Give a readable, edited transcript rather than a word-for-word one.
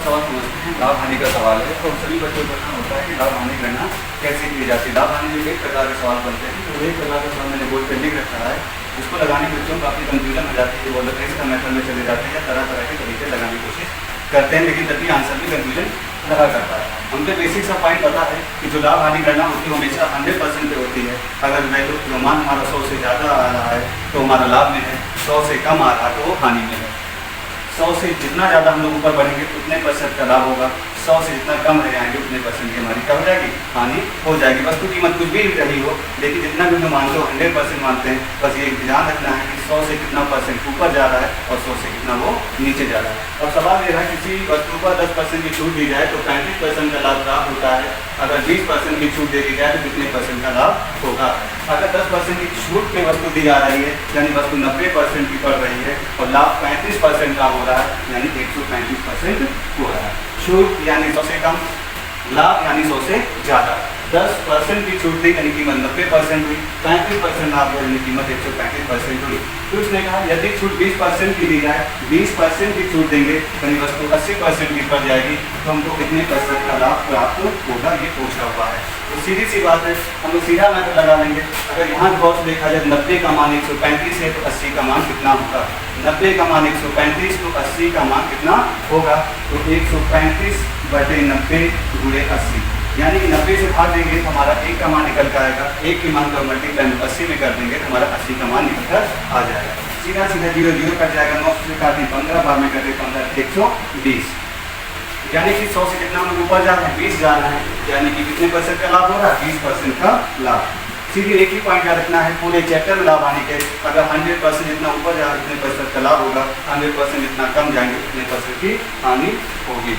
सवाल समझते हैं, लाभ हानि का सवाल है। तो सभी बच्चों को प्रश्न होता है कि लाभ हानि गणना कैसे की जाती है। लाभ हानि जो एक प्रकार के सवाल बनते हैं, तो एक प्रकार का सवाल मैंने बोर्ड पर लिख रखा है, जिसको लगाने के बच्चों को काफ़ी कंफ्यूजन हो जाती है। वो लोग इसका मेथड में चले जाते हैं, तरह तरह के तरीके लगाने की कोशिश करते हैं, लेकिन तभी आंसर में कंफ्यूजन लगा करता है। हमको बेसिक सा पॉइंट पता है कि जो लाभ हानि गणना होती है हमेशा 100% पे होती है। अगर वैल्यू जो मान हमारा 100 से ज़्यादा आ रहा है तो हमारा लाभ में है, 100 से कम आ रहा है तो वो हानि में है। 100 से जितना ज़्यादा हम लोग ऊपर बढ़ेंगे उतने % का लाभ होगा, 100 से जितना कम रह जाएंगे उतने % की हमारी क्या हो जाएगी, हानि हो जाएगी। वस्तु कीमत कुछ भी रही हो, लेकिन जितना भी जो मानते हो 100% मानते हैं, बस ये ध्यान रखना है कि 100 से कितना % ऊपर जा रहा है और 100 से कितना वो नीचे जा रहा है। और सवाल ये है किसी वस्तु पर 10% की छूट दी जाए तो 35% का लाभ प्राप्त होता है। अगर 20% की छूट दे दी जाए तो कितने % का लाभ होगा। अगर 10% की छूट पे वस्तु दी जा रही है, यानी वस्तु 90% की पड़ रही है और लाभ 35% का हो रहा है, यानी 135% हो रहा है। छूट यानी 100 से कम, लाभ यानी 100 से ज़्यादा। 10% की छूट दी यानी कीमत 90% हुई, 35% लाभ हुआ यानी कीमत 135% हुई। तो उसने कहा यदि छूट 20% की दी जाए, 20% की छूट देंगे यानी वस्तु 80% की पड़ जाएगी, तो हमको कितने % का लाभ प्राप्त होगा, ये पूछा हुआ है। तो सीधी सी बात है, हम लोग सीधा मेथड लगा लेंगे। अगर यहाँ गौर से देखा जाए 90 का मान 135 है तो 80 का मान कितना होगा। 90 का मान 135 तो 80 का मान कितना होगा, तो 135/90 × 80, यानी कि 90 से भाग देंगे तो हमारा 1 का मान निकल कर आएगा। 1 के मान को मल्टीप्लाई 80 में कर देंगे तो हमारा 80 का मान निकल कर आ जाएगा। सीधा सीधा 0 0 कट जाएगा, 9 से काटें 15, बाद में करें 15 120, यानी कि 100 से कितना हम ऊपर जा रहे हैं, 20 जा रहे हैं, यानी कि कितने % का लाभ हो रहा है, 20% का लाभ। सीधे एक ही पॉइंट याद रखना है पूरे चैप्टर में लाभ हानि के। अगर 100% जितना ऊपर जा रहा है कितने % का लाभ होगा, 100% जितना कम जाएंगे कितने % की हानि होगी।